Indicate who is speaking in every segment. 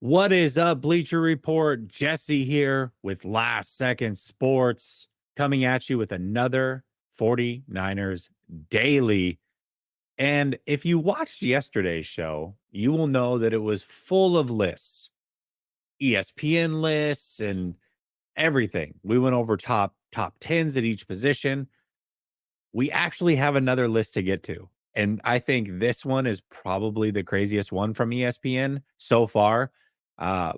Speaker 1: What is up, Bleacher Report? Jesse here with Last Second Sports, coming at you with another 49ers daily. And if you watched yesterday's show, you will know that it was full of lists, ESPN lists and everything. We went over top 10s at each position. We actually have another list to get to. And I think this one is probably the craziest one from ESPN so far. Uh,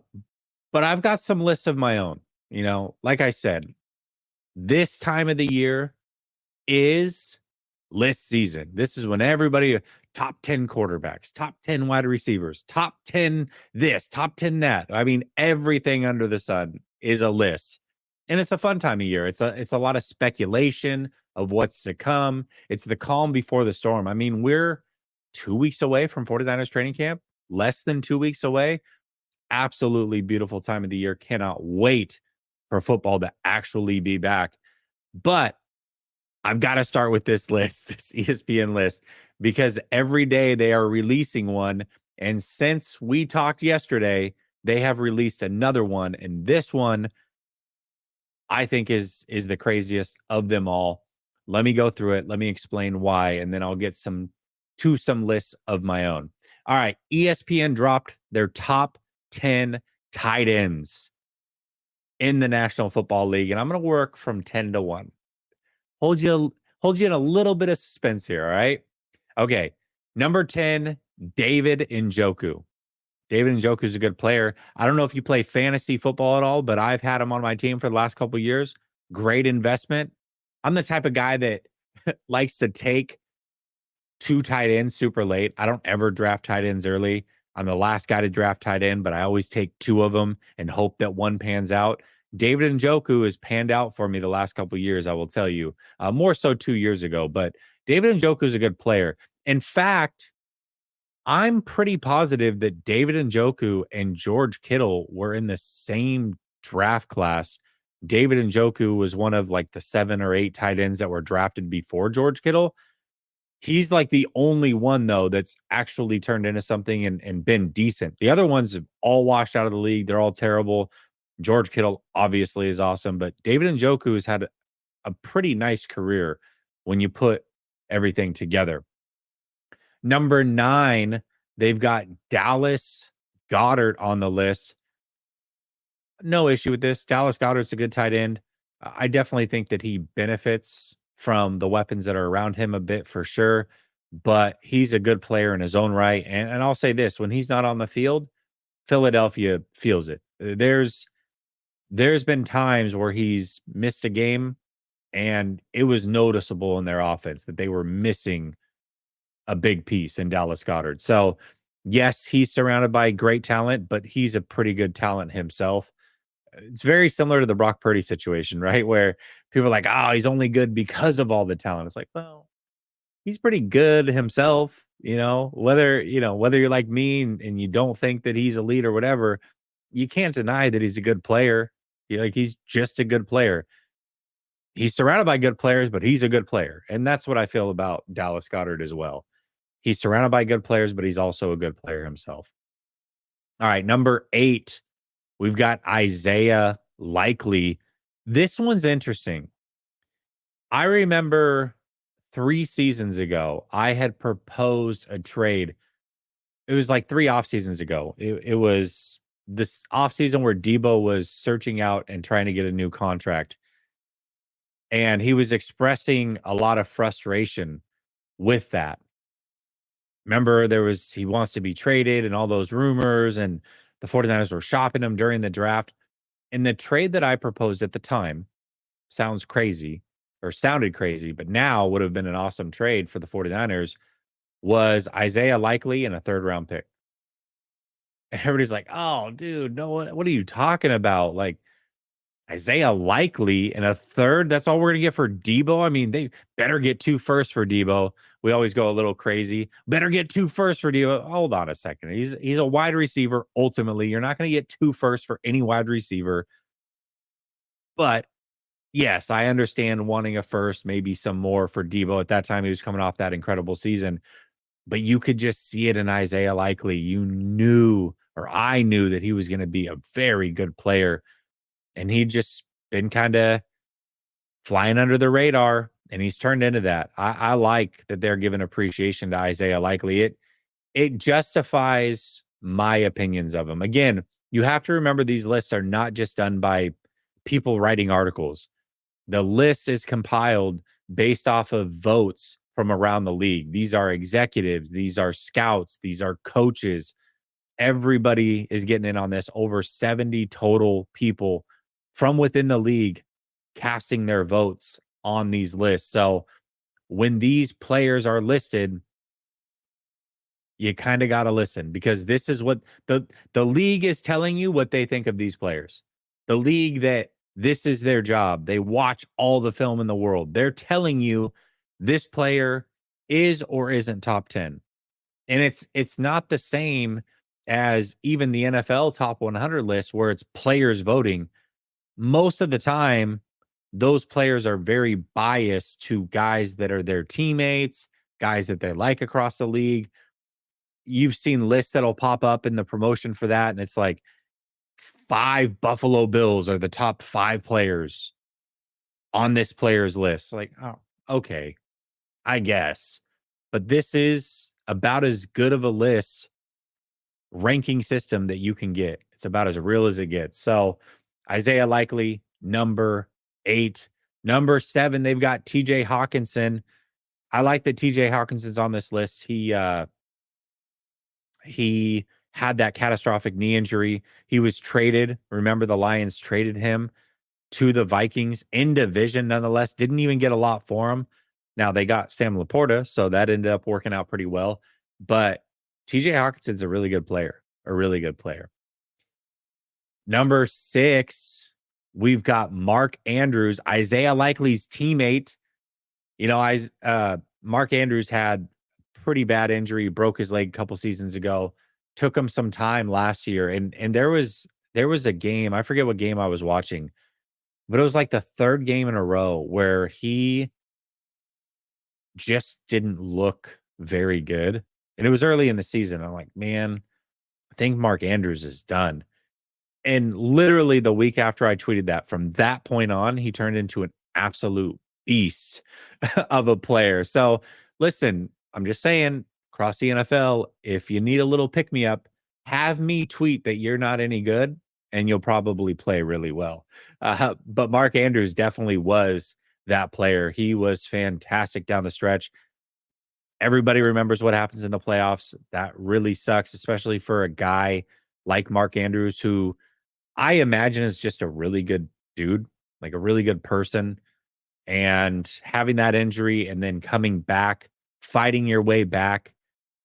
Speaker 1: but I've got some lists of my own. Like I said, this time of the year is list season. This is when everybody top 10 quarterbacks, top 10 wide receivers, top 10 this, top 10 that. I mean, everything under the sun is a list. And it's a fun time of year. It's a lot of speculation of what's to come. It's the calm before the storm. I mean, we're 2 weeks away from 49ers training camp, less than 2 weeks away. Absolutely beautiful time of the year. Cannot wait for football to actually be back. But I've got to start with this list, this ESPN list, because every day they are releasing one. And since we talked yesterday, they have released another one. And this one, I think, is the craziest of them all. Let me go through it. Let me explain why, and then I'll get some lists of my own. All right, ESPN dropped their top 10 tight ends in the National Football League, and I'm going to work from 10 to 1. Hold you in a little bit of suspense here, all right? Okay, number 10, David Njoku. David Njoku is a good player. I don't know if you play fantasy football at all, but I've had him on my team for the last couple of years. Great investment. I'm the type of guy that likes to take 2 tight ends super late. I don't ever draft tight ends early. I'm the last guy to draft tight end, but I always take 2 of them and hope that one pans out. David Njoku has panned out for me the last couple of years, I will tell you. More so 2 years ago, but David Njoku is a good player. In fact, I'm pretty positive that David Njoku and George Kittle were in the same draft class. David Njoku was one of like the 7 or 8 tight ends that were drafted before George Kittle. He's like the only one, though, that's actually turned into something and been decent. The other ones have all washed out of the league. They're all terrible. George Kittle obviously is awesome, but David Njoku has had a pretty nice career when you put everything together. Number 9, they've got Dallas Goedert on the list. No issue with this. Dallas Goedert's a good tight end. I definitely think that he benefits from the weapons that are around him a bit for sure, but he's a good player in his own right. And I'll say this, when he's not on the field, Philadelphia feels it. There's been times where he's missed a game and it was noticeable in their offense that they were missing a big piece in Dallas Goedert. So, yes, he's surrounded by great talent, but he's a pretty good talent himself. It's very similar to the Brock Purdy situation, right? Where people are like, oh, he's only good because of all the talent. It's like, well, he's pretty good himself, whether you're like me and you don't think that he's elite or whatever, you can't deny that he's a good player. He's just a good player. He's surrounded by good players, but he's a good player. And that's what I feel about Dallas Goedert as well. He's surrounded by good players, but he's also a good player himself. All right, number 8, we've got Isaiah Likely. This one's interesting. I remember 3 seasons ago, I had proposed a trade. It was like 3 off seasons ago. It was this off season where Debo was searching out and trying to get a new contract. And he was expressing a lot of frustration with that. Remember, he wants to be traded and all those rumors, and the 49ers were shopping him during the draft. And the trade that I proposed at the time sounded crazy, but now would have been an awesome trade for the 49ers, was Isaiah Likely and a 3rd round pick. And everybody's like, oh, dude, no, what are you talking about? Like, Isaiah Likely and a 3rd, that's all we're going to get for Debo? I mean, they better get 2 firsts for Debo. We always go a little crazy. Better get 2 firsts for Debo. Hold on a second. He's a wide receiver. Ultimately, you're not going to get 2 firsts for any wide receiver. But yes, I understand wanting a first, maybe some more for Debo. At that time, he was coming off that incredible season. But you could just see it in Isaiah Likely. You knew or I knew that he was going to be a very good player. And he just been kind of flying under the radar, and he's turned into that. I like that they're giving appreciation to Isaiah Likely. It justifies my opinions of him. Again, you have to remember these lists are not just done by people writing articles. The list is compiled based off of votes from around the league. These are executives, these are scouts, these are coaches. Everybody is getting in on this. Over 70 total people from within the league casting their votes on these lists. So when these players are listed, you kind of got to listen, because this is what the league is telling you what they think of these players. The league, that this is their job. They watch all the film in the world. They're telling you this player is or isn't top 10. And it's not the same as even the NFL top 100 list where it's players voting. Most of the time, those players are very biased to guys that are their teammates, guys that they like across the league. You've seen lists that'll pop up in the promotion for that, and it's like 5 Buffalo Bills are the top 5 players on this players list. Like, oh, okay, I guess. But this is about as good of a list ranking system that you can get. It's about as real as it gets. So Isaiah Likely, number 8. Number 7, they've got TJ Hawkinson. I like that TJ Hawkinson's on this list. He had that catastrophic knee injury. He was traded. Remember, the Lions traded him to the Vikings in division, nonetheless. Didn't even get a lot for him. Now, they got Sam Laporta, so that ended up working out pretty well. But TJ Hawkinson's a really good player, a really good player. Number 6, we've got Mark Andrews, Isaiah Likely's teammate. You know, Mark Andrews had pretty bad injury, broke his leg a couple seasons ago. Took him some time last year, and there was a game, I forget what game I was watching, but it was like the 3rd game in a row where he just didn't look very good. And it was early in the season. I'm like, man, I think Mark Andrews is done. And literally the week after I tweeted that, from that point on, he turned into an absolute beast of a player. So listen, I'm just saying, across the NFL, if you need a little pick me up, have me tweet that you're not any good, and you'll probably play really well. But Mark Andrews definitely was that player. He was fantastic down the stretch. Everybody remembers what happens in the playoffs. That really sucks, especially for a guy like Mark Andrews, who I imagine is just a really good dude, like a really good person. And having that injury and then coming back, fighting your way back,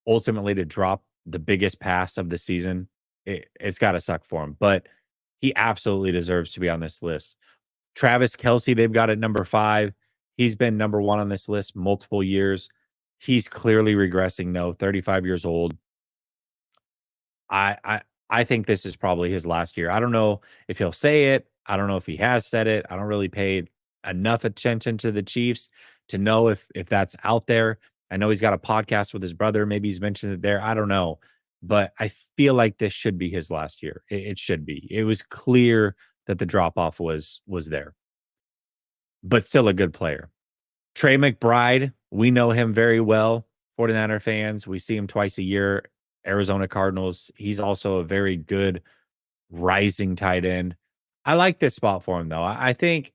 Speaker 1: ultimately to drop the biggest pass of the season, it's got to suck for him. But he absolutely deserves to be on this list. Travis Kelsey, they've got at number 5. He's been number 1 on this list multiple years. He's clearly regressing, though, 35 years old. I I I think this is probably his last year. I don't know if he'll say it. I don't know if he has said it. I don't really pay enough attention to the Chiefs to know if that's out there. I know he's got a podcast with his brother. Maybe he's mentioned it there. I don't know. But I feel like this should be his last year. It should be. It was clear that the drop off was there, but still a good player. Trey McBride, we know him very well. 49er fans, we see him twice a year. Arizona Cardinals. He's also a very good rising tight end. I like this spot for him, though. I think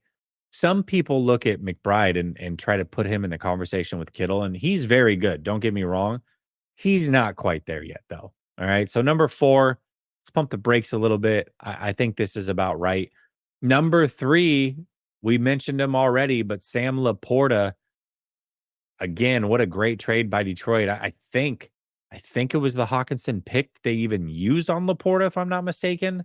Speaker 1: some people look at McBride and try to put him in the conversation with Kittle, and he's very good. Don't get me wrong. He's not quite there yet, though. All right. So number 4, let's pump the brakes a little bit. I think this is about right. Number 3, we mentioned him already, but Sam Laporta. Again, what a great trade by Detroit. I think it was the Hawkinson pick they even used on Laporta, if I'm not mistaken.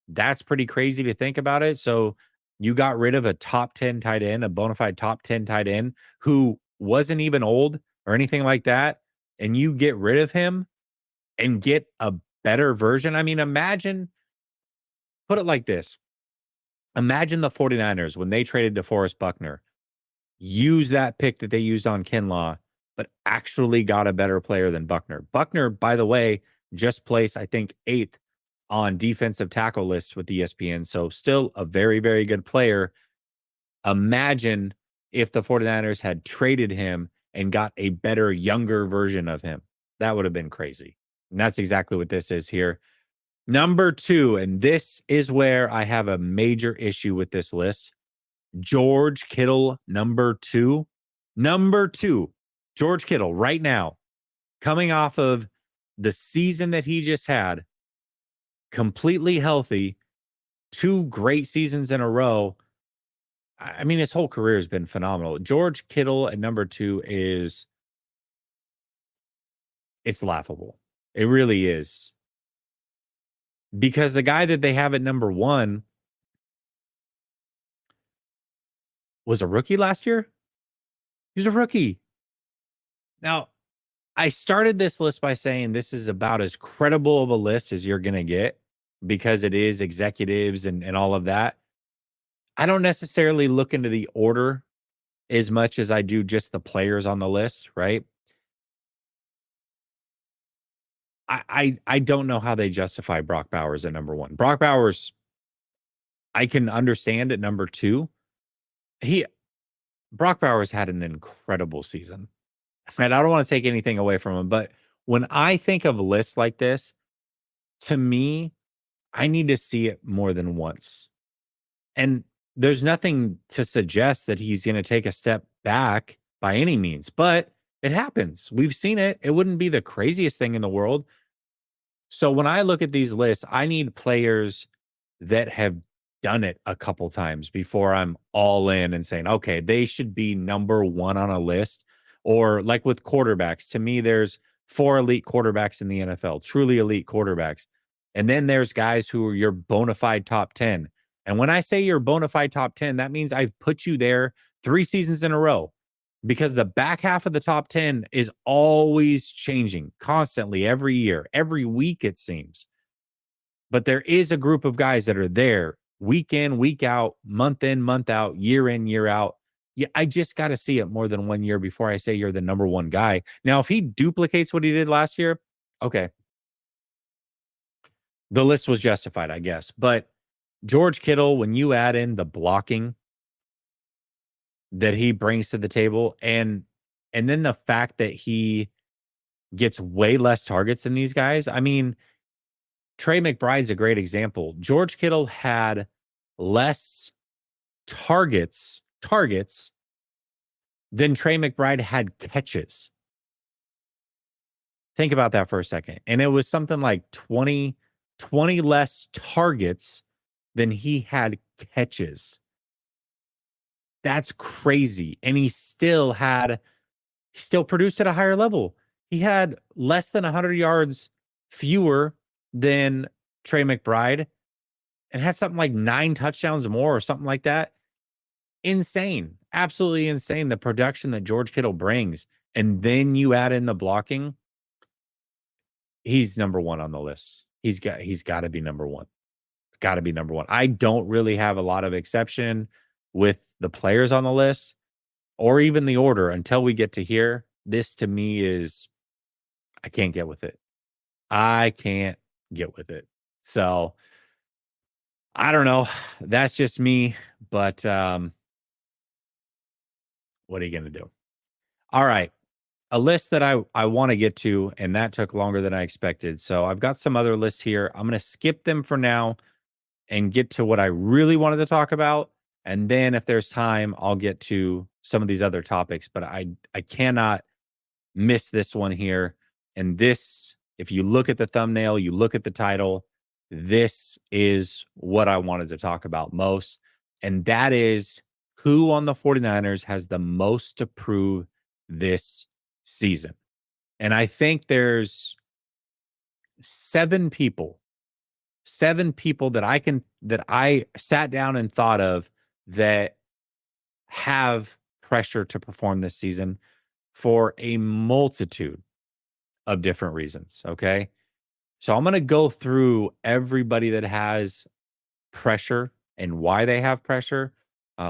Speaker 1: That's pretty crazy to think about it. So you got rid of a top 10 tight end, a bona fide top 10 tight end who wasn't even old or anything like that. And you get rid of him and get a better version. I mean, put it like this. Imagine the 49ers when they traded DeForest Buckner, use that pick that they used on Kinlaw, but actually got a better player than Buckner. Buckner, by the way, just placed, I think, 8th on defensive tackle lists with ESPN. So still a very, very good player. Imagine if the 49ers had traded him and got a better, younger version of him. That would have been crazy. And that's exactly what this is here. Number 2, and this is where I have a major issue with this list. George Kittle, number 2. Number 2, George Kittle, right now, coming off of the season that he just had, completely healthy, 2 great seasons in a row. I mean, his whole career has been phenomenal. George Kittle at number 2 it's laughable. It really is. Because the guy that they have at number 1 was a rookie last year. He was a rookie. Now, I started this list by saying this is about as credible of a list as you're going to get because it is executives and all of that. I don't necessarily look into the order as much as I do just the players on the list, right? I don't know how they justify Brock Bowers at number 1. Brock Bowers, I can understand at number 2. Brock Bowers had an incredible season. And I don't want to take anything away from him, but when I think of lists like this, to me, I need to see it more than once. And there's nothing to suggest that he's going to take a step back by any means, but it happens. We've seen it. It wouldn't be the craziest thing in the world. So when I look at these lists, I need players that have done it a couple times before I'm all in and saying, okay, they should be number 1 on a list. Or like with quarterbacks, to me, there's 4 elite quarterbacks in the NFL, truly elite quarterbacks. And then there's guys who are your bona fide top 10. And when I say you're bona fide top 10, that means I've put you there 3 seasons in a row because the back half of the top 10 is always changing constantly every year, every week, it seems. But there is a group of guys that are there week in, week out, month in, month out, year in, year out. Yeah, I just got to see it more than 1 year before I say you're the number 1 guy. Now, if he duplicates what he did last year, okay. The list was justified, I guess. But George Kittle, when you add in the blocking that he brings to the table and then the fact that he gets way less targets than these guys. I mean, Trey McBride's a great example. George Kittle had less targets than Trey McBride had catches. Think about that for a second. And it was something like 20 less targets than he had catches. That's crazy. And he still produced at a higher level. He had less than 100 yards fewer than Trey McBride and had something like 9 touchdowns more or something like that. Insane. Absolutely insane. The production that George Kittle brings. And then you add in the blocking. He's number 1 on the list. He's got to be number 1. Got to be number 1. I don't really have a lot of exception with the players on the list or even the order until we get to here. This to me is, I can't get with it. I can't get with it. So I don't know. That's just me, but what are you going to do? All right. A list that I want to get to, and that took longer than I expected. So I've got some other lists here. I'm going to skip them for now and get to what I really wanted to talk about. And then if there's time, I'll get to some of these other topics, but I cannot miss this one here. And this, if you look at the thumbnail, you look at the title, this is what I wanted to talk about most. And that is who on the 49ers has the most to prove this season. And I think there's 7 people that I sat down and thought of that have pressure to perform this season for a multitude of different reasons. Okay. So I'm going to go through everybody that has pressure and why they have pressure,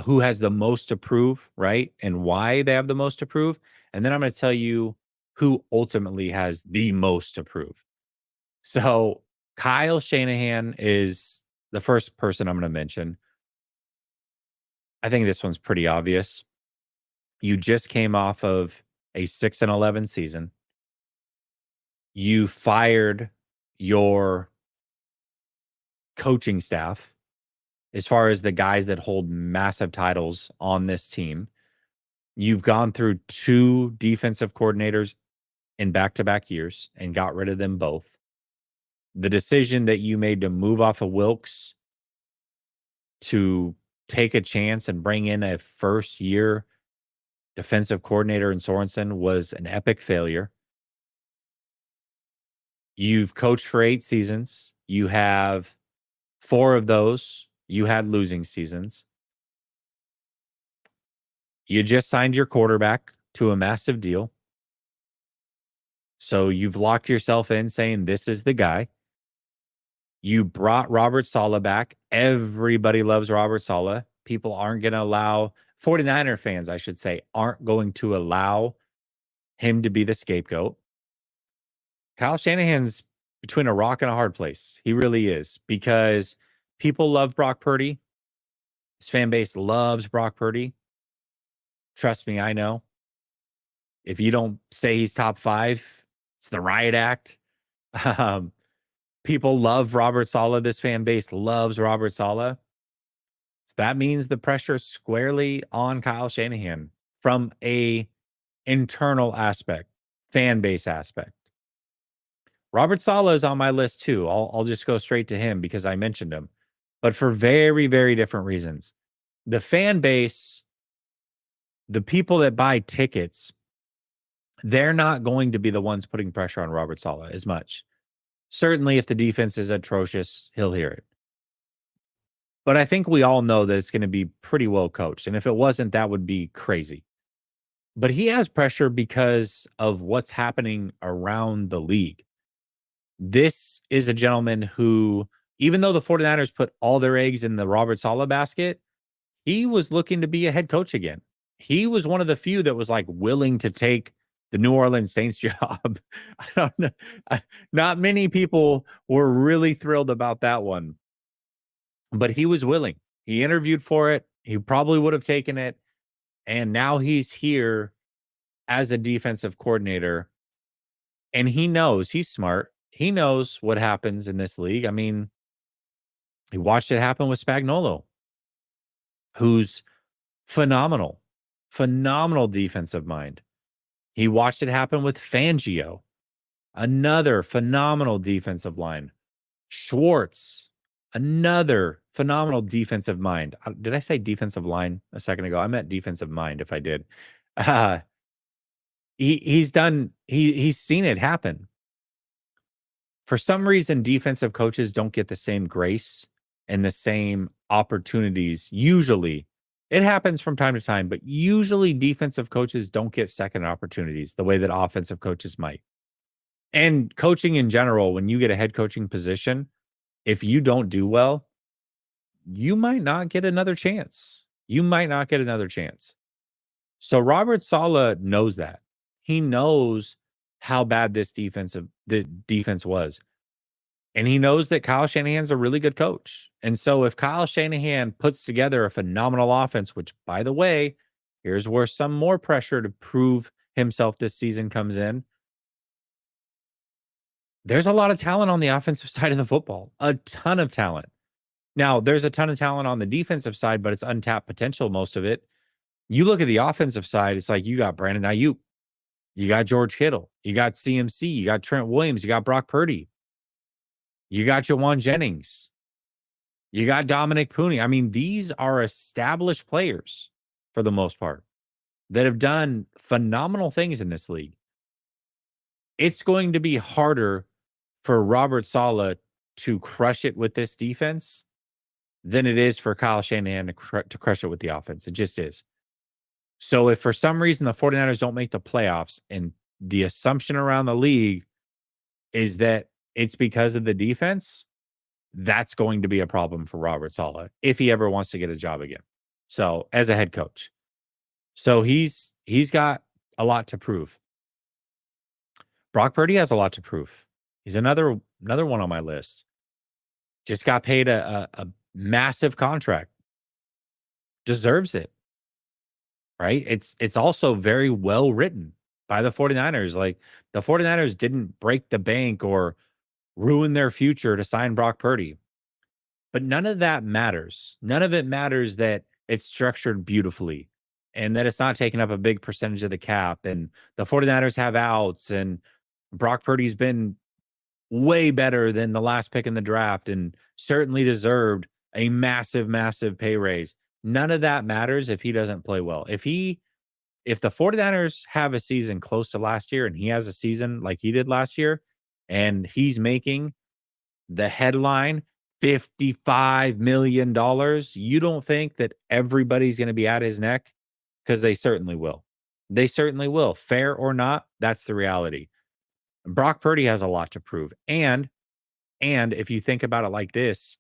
Speaker 1: who has the most to prove, right? And why they have the most to prove. And then I'm going to tell you who ultimately has the most to prove. So Kyle Shanahan is the first person I'm going to mention. I think this one's pretty obvious. You just came off of a 6-11 season. You fired your coaching staff as far as the guys that hold massive titles on this team. You've gone through 2 defensive coordinators in back-to-back years and got rid of them both. The decision that you made to move off of Wilkes to take a chance and bring in a first-year defensive coordinator in Sorensen was an epic failure. You've coached for 8 seasons. You have 4 of those. You had losing seasons. You just signed your quarterback to a massive deal. So you've locked yourself in saying this is the guy. You brought Robert Saleh back. Everybody loves Robert Saleh. People aren't going to allow 49er fans, I should say, aren't going to allow him to be the scapegoat. Kyle Shanahan's between a rock and a hard place. He really is, because people love Brock Purdy. His fan base loves Brock Purdy. Trust me, I know. If you don't say he's top 5, it's the riot act. People love Robert Saleh. This fan base loves Robert Saleh. So that means the pressure is squarely on Kyle Shanahan from a internal aspect, fan base aspect. Robert Saleh is on my list too. I'll just go straight to him because I mentioned him, but for very, very different reasons. The fan base, the people that buy tickets, they're not going to be the ones putting pressure on Robert Saleh as much. Certainly, if the defense is atrocious, he'll hear it. But I think we all know that it's going to be pretty well coached. And if it wasn't, that would be crazy. But he has pressure because of what's happening around the league. This is a gentleman who, even though the 49ers put all their eggs in the Robert Saleh basket, he was looking to be a head coach again. He was one of the few that was like willing to take the New Orleans Saints job. I don't know. Not many people were really thrilled about that one, but he was willing. He interviewed for it. He probably would have taken it. And now he's here as a defensive coordinator. And he knows, he's smart. He knows what happens in this league. I mean, he watched it happen with Spagnuolo, who's phenomenal, phenomenal defensive mind. He watched it happen with Fangio, another phenomenal defensive line. Schwartz, another phenomenal defensive mind. Did I say defensive line a second ago? I meant defensive mind if I did. He's seen it happen. For some reason, defensive coaches don't get the same grace and the same opportunities. Usually, it happens from time to time, but usually defensive coaches don't get second opportunities the way that offensive coaches might. And coaching in general, when you get a head coaching position, if you don't do well, you might not get another chance. You might not get another chance. So Robert Saleh knows that. He knows how bad the defense was. And he knows that Kyle Shanahan's a really good coach. And so if Kyle Shanahan puts together a phenomenal offense, which, by the way, here's where some more pressure to prove himself this season comes in. There's a lot of talent on the offensive side of the football, a ton of talent. Now, there's a ton of talent on the defensive side, but it's untapped potential, most of it. You look at the offensive side, it's like you got Brandon Ayuk, you got George Kittle, you got CMC, you got Trent Williams, you got Brock Purdy, you got Jawan Jennings, you got Dominic Pooney. I mean, these are established players for the most part that have done phenomenal things in this league. It's going to be harder for Robert Saleh to crush it with this defense than it is for Kyle Shanahan to crush it with the offense. It just is. So if for some reason the 49ers don't make the playoffs, and the assumption around the league is that it's because of the defense, that's going to be a problem for Robert Saleh if he ever wants to get a job again. So as a head coach. So he's got a lot to prove. Brock Purdy has a lot to prove. He's another one on my list. just got paid a massive contract. Deserves it, right? It's also very well written by the 49ers. Like, the 49ers didn't break the bank or ruin their future to sign Brock Purdy. But none of that matters. None of it matters that it's structured beautifully and that it's not taking up a big percentage of the cap, and the 49ers have outs, and Brock Purdy's been way better than the last pick in the draft and certainly deserved a massive, massive pay raise. None of that matters if he doesn't play well. If the 49ers have a season close to last year and he has a season like he did last year and he's making the headline $55 million, you don't think that everybody's going to be at his neck? Because they certainly will. They certainly will. Fair or not, that's the reality. Brock Purdy has a lot to prove. And if you think about it like this,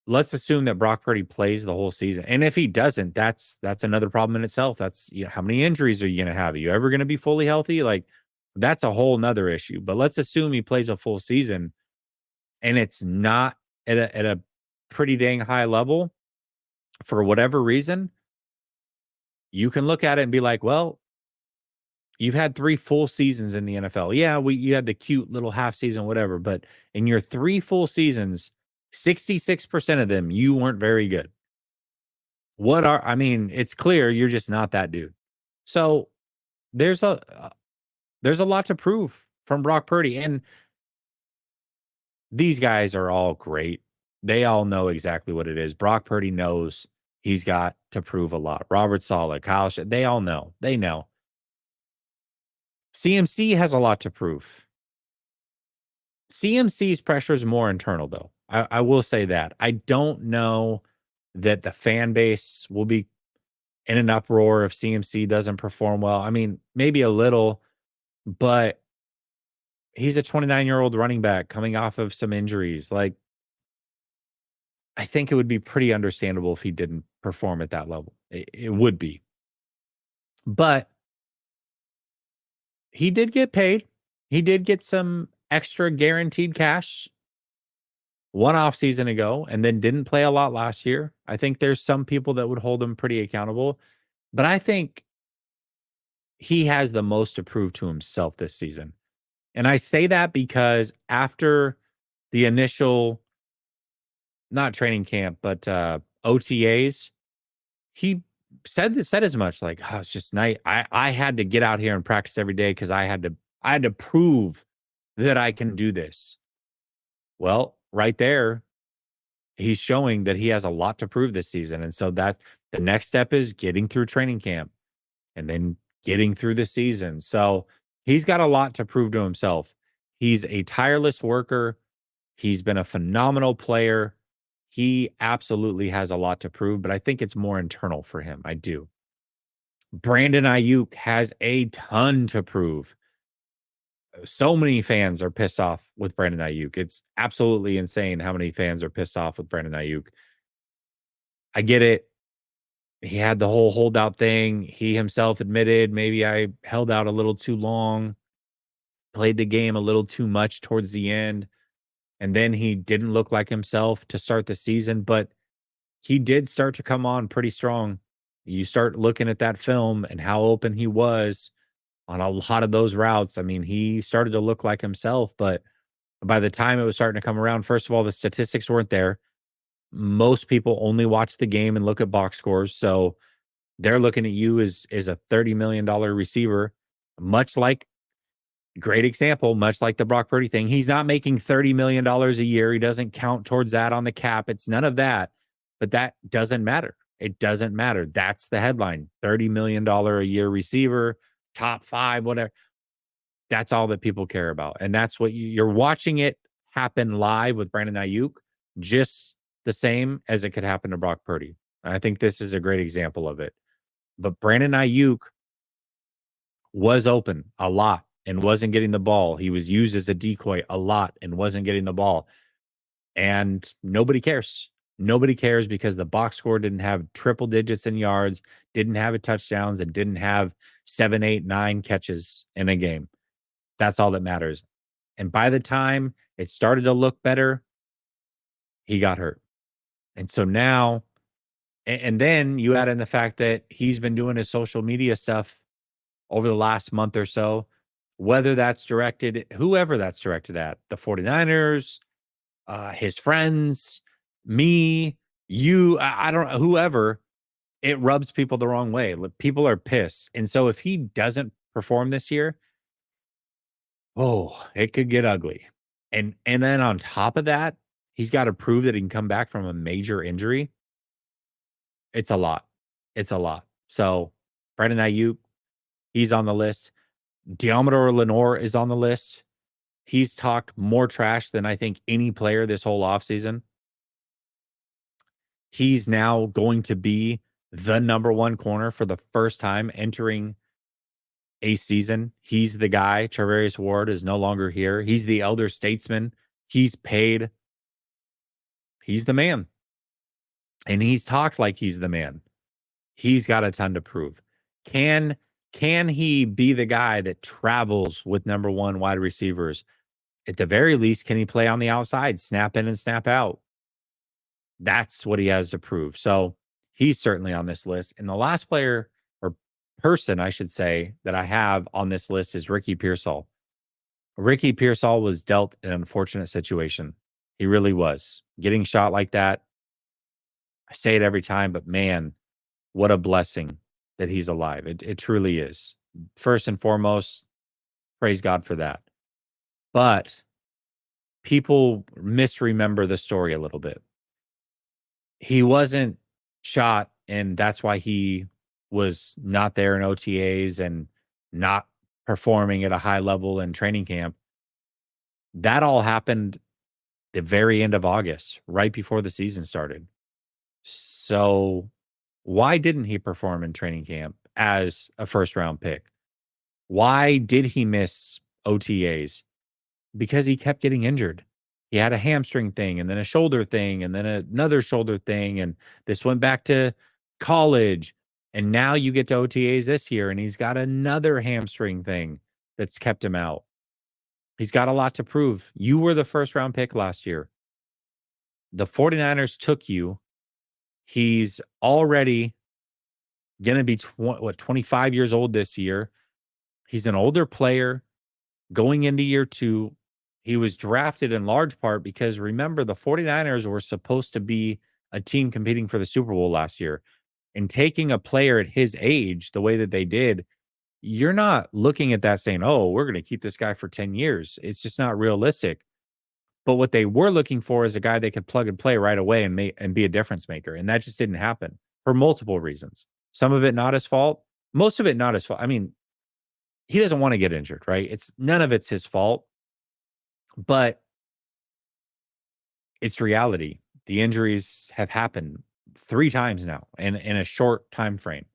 Speaker 1: let's assume that Brock Purdy plays the whole season. And if he doesn't, that's another problem in itself. That's, you know, how many injuries are you going to have? Are you ever going to be fully healthy? Like, that's a whole nother issue. But let's assume he plays a full season and it's not at a pretty dang high level for whatever reason. You can look at it and be like, well, you've had 3 full seasons in the NFL. Yeah, you had the cute little half season, whatever, but in your 3 full seasons, 66% of them, you weren't very good. I mean, it's clear you're just not that dude. So there's there's a lot to prove from Brock Purdy, and these guys are all great. They all know exactly what it is. Brock Purdy knows he's got to prove a lot. Robert Saleh, they all know. They know. CMC has a lot to prove. CMC's pressure is more internal, though. I will say that. I don't know that the fan base will be in an uproar if CMC doesn't perform well. I mean, maybe a little, but he's a 29-year-old running back coming off of some injuries. Like, I think it would be pretty understandable if he didn't perform at that level. It would be. But he did get paid. He did get some extra guaranteed cash one off season ago and then didn't play a lot last year. I think there's some people that would hold him pretty accountable, but I think he has the most to prove to himself this season. And I say that because after the initial, not training camp, but OTAs, he said as much, like, oh, it's just night. I had to get out here and practice every day because I had to prove that I can do this. Well, right there, he's showing that he has a lot to prove this season. And so that the next step is getting through training camp and then getting through the season. So he's got a lot to prove to himself. He's a tireless worker. He's been a phenomenal player. He absolutely has a lot to prove, but I think it's more internal for him. I do. Brandon Ayuk has a ton to prove. So many fans are pissed off with Brandon Ayuk. It's absolutely insane how many fans are pissed off with Brandon Ayuk. I get it. He had the whole holdout thing. He himself admitted, maybe I held out a little too long, played the game a little too much towards the end, and then he didn't look like himself to start the season, but he did start to come on pretty strong. You start looking at that film and how open he was on a lot of those routes. I mean, he started to look like himself, but by the time it was starting to come around, first of all, the statistics weren't there. Most people only watch the game and look at box scores. So they're looking at you as a $30 million receiver, much like, great example, much like the Brock Purdy thing. He's not making $30 million a year. He doesn't count towards that on the cap. It's none of that, but that doesn't matter. It doesn't matter. That's the headline. $30 million a year receiver, top 5, whatever. That's all that people care about. And that's what you're watching it happen live with Brandon Ayuk, just the same as it could happen to Brock Purdy. I think this is a great example of it. But Brandon Ayuk was open a lot and wasn't getting the ball. He was used as a decoy a lot and wasn't getting the ball. And nobody cares. Nobody cares because the box score didn't have triple digits in yards, didn't have a touchdowns, and didn't have 7, 8, 9 catches in a game. That's all that matters. And by the time it started to look better, he got hurt. And so now, and then you add in the fact that he's been doing his social media stuff over the last month or so, whether that's directed, whoever that's directed at, the 49ers, his friends, me, you, I don't know, whoever, it rubs people the wrong way. People are pissed. And so if he doesn't perform this year, oh, it could get ugly. And then on top of that, he's got to prove that he can come back from a major injury. It's a lot. It's a lot. So Brandon Ayuk, he's on the list. Diomedor Lenore is on the list. He's talked more trash than I think any player this whole offseason. He's now going to be the number one corner for the first time entering a season. He's the guy. Charvarius Ward is no longer here. He's the elder statesman. He's paid. He's the man. And he's talked like he's the man. He's got a ton to prove. Can he be the guy that travels with number one wide receivers? At the very least, can he play on the outside, snap in and snap out? That's what he has to prove. So he's certainly on this list. And the last player or person, I should say, that I have on this list is Ricky Pearsall. Ricky Pearsall was dealt an unfortunate situation. He really was. Getting shot like that, I say it every time, but man, what a blessing that he's alive. It truly is. First and foremost, praise God for that. But people misremember the story a little bit. He wasn't shot, and that's why he was not there in OTAs and not performing at a high level in training camp. That all happened the very end of August, right before the season started. So why didn't he perform in training camp as a first round pick? Why did he miss OTAs? Because he kept getting injured. He had a hamstring thing and then a shoulder thing and then another shoulder thing. And this went back to college. And now you get to OTAs this year and he's got another hamstring thing that's kept him out. He's got a lot to prove. You were the first round pick last year. The 49ers took you. He's already going to be 25 years old this year. He's an older player going into year two. He was drafted in large part because remember, the 49ers were supposed to be a team competing for the Super Bowl last year. And taking a player at his age the way that they did, you're not looking at that saying, oh, we're going to keep this guy for 10 years. It's just not realistic. But what they were looking for is a guy they could plug and play right away and be a difference maker. And that just didn't happen for multiple reasons. Some of it not his fault, most of it not his fault. I mean, he doesn't want to get injured, right? None of it's his fault, but it's reality. The injuries have happened 3 times now in a short time frame.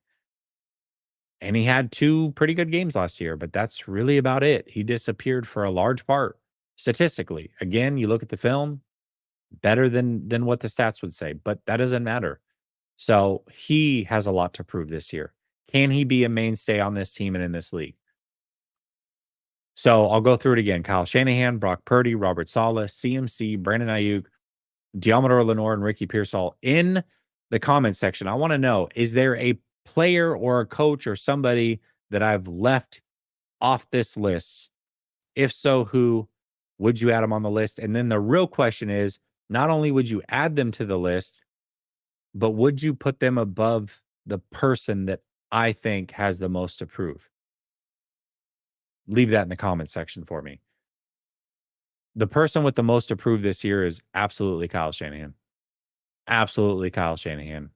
Speaker 1: And he had 2 pretty good games last year, but that's really about it. He disappeared for a large part statistically. Again, you look at the film, better than what the stats would say, but that doesn't matter. So he has a lot to prove this year. Can he be a mainstay on this team and in this league? So I'll go through it again. Kyle Shanahan, Brock Purdy, Robert Saleh, CMC, Brandon Ayuk, Diomedor Lenore, and Ricky Pearsall. In the comment section, I want to know, is there a player or a coach or somebody that I've left off this list? If so, who would you add them on the list? And then the real question is, not only would you add them to the list, but would you put them above the person that I think has the most to prove? Leave that in the comment section for me. The person with the most to prove this year is absolutely Kyle Shanahan. Absolutely Kyle Shanahan.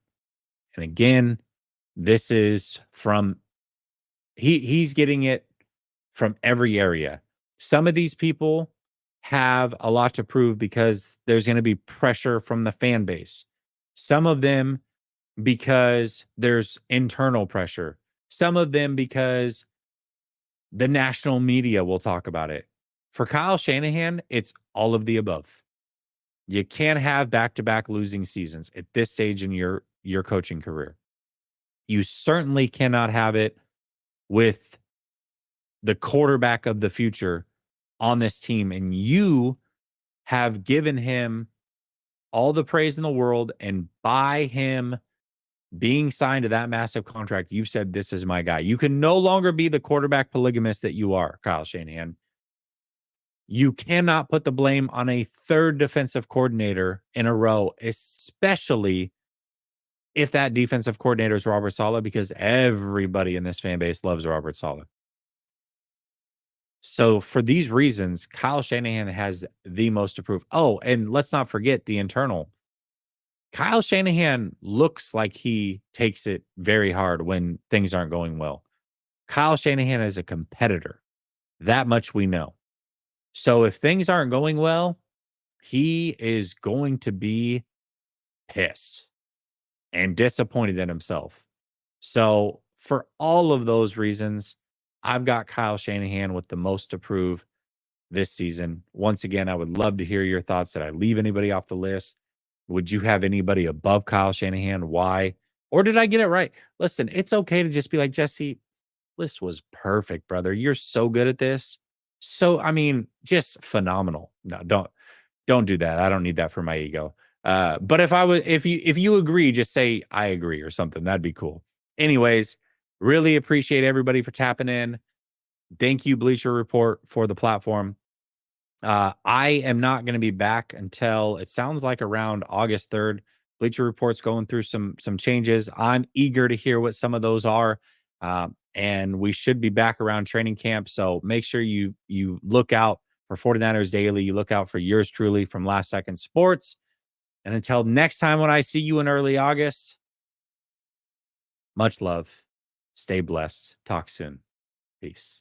Speaker 1: And again, this is from he's getting it from every area. Some of these people have a lot to prove because there's going to be pressure from the fan base. Some of them because there's internal pressure. Some of them because the national media will talk about it. For Kyle Shanahan, it's all of the above. You can't have back-to-back losing seasons at this stage in your coaching career. You certainly cannot have it with the quarterback of the future on this team, and you have given him all the praise in the world, and by him being signed to that massive contract, you've said, this is my guy. You can no longer be the quarterback polygamist that you are, Kyle Shanahan. You cannot put the blame on a third defensive coordinator in a row, especially if that defensive coordinator is Robert Saleh, because everybody in this fan base loves Robert Saleh. So for these reasons, Kyle Shanahan has the most to prove. Oh, and let's not forget the internal. Kyle Shanahan looks like he takes it very hard when things aren't going well. Kyle Shanahan is a competitor. That much we know. So if things aren't going well, he is going to be pissed and disappointed in himself. So for all of those reasons, I've got Kyle Shanahan with the most to prove this season. Once again, I would love to hear your thoughts. Did I leave anybody off the list? Would you have anybody above Kyle Shanahan? Why? Or did I get it right? Listen, it's okay to just be like, Jesse, list was perfect, brother. You're so good at this. So, I mean, just phenomenal. No, don't do that. I don't need that for my ego. But if you agree, just say I agree or something. That'd be cool. Anyways, really appreciate everybody for tapping in. Thank you, Bleacher Report, for the platform. I am not going to be back until it sounds like around August 3rd. Bleacher Report's going through some changes. I'm eager to hear what some of those are. And we should be back around training camp. So make sure you look out for 49ers Daily. You look out for yours truly from Last Second Sports. And until next time when I see you in early August, much love. Stay blessed. Talk soon. Peace.